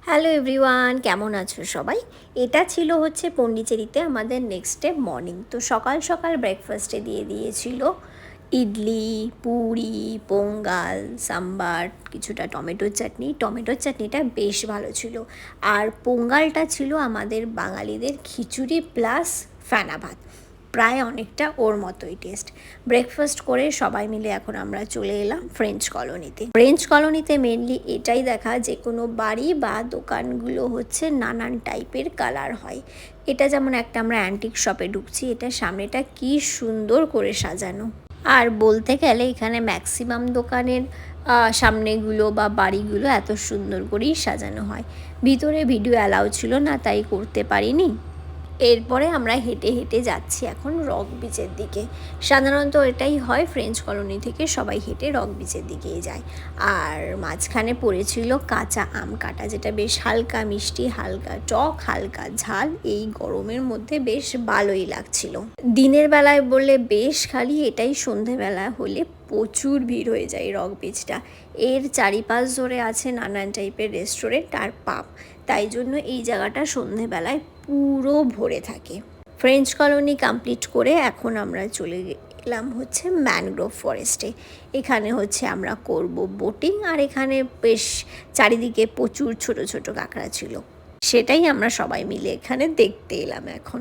Hello everyone, কেমন আছো সবাই? এটা ছিল হচ্ছে পন্ডিচেরিতে আমাদের নেক্সট ডে মর্নিং। তো সকাল সকাল ব্রেকফাস্টে দিয়ে দিয়েছিল ইডলি, পুরি, পোঙ্গাল, সাম্বার, কিছুটা টমেটোর চাটনি। টমেটোর চাটনিটা বেশ ভালো ছিল। আর পোঙ্গালটা ছিল আমাদের বাঙালিদের খিচুড়ি প্লাস ফেনা ভাত, প্রায় অনেকটা ওর মতোই টেস্ট। ব্রেকফাস্ট করে সবাই মিলে এখন আমরা চলে এলাম ফ্রেঞ্চ কলোনিতে। ফ্রেঞ্চ কলোনিতে মেনলি এটাই দেখা, যে কোনো বাড়ি বা দোকানগুলো হচ্ছে নানান টাইপের কালার হয়। এটা যেমন একটা আমরা অ্যান্টিক শপে ঢুকছি, এটা সামনেটা কি সুন্দর করে সাজানো। আর বলতে গেলে এখানে ম্যাক্সিমাম দোকানের সামনেগুলো বা বাড়িগুলো এত সুন্দর করেই সাজানো হয়। ভিতরে ভিডিও অ্যালাউ ছিল না, তাই করতে পারিনি। এরপরে আমরা হেঁটে হেঁটে যাচ্ছি এখন রক বিচের দিকে। সাধারণত এটাই হয়, ফ্রেঞ্চ কলোনি থেকে সবাই হেঁটে রক বিচের দিকেই যায়। আর মাঝখানে পড়েছিল কাঁচা আম কাটা, যেটা বেশ হালকা মিষ্টি, হালকা টক, হালকা ঝাল। এই গরমের মধ্যে বেশ ভালোই লাগছিল। দিনের বেলায় বললে বেশ খালি, এটাই সন্ধেবেলা হলে প্রচুর ভিড় হয়ে যায় রক বিচটা। এর চারিপাশ ধরে আছে নানান টাইপের রেস্টুরেন্ট আর পাব, তাই জন্য এই জায়গাটা সন্ধেবেলায় পুরো ভরে থাকে। ফ্রেঞ্চ কলোনি কমপ্লিট করে এখন আমরা চলে গেলাম হচ্ছে ম্যানগ্রোভ ফরেস্টে। এখানে হচ্ছে আমরা করব বোটিং, আর এখানে বেশ চারিদিকে প্রচুর ছোট ছোট কাঁকড়া ছিল, সেটাই আমরা সবাই মিলে এখানে দেখতে এলাম এখন।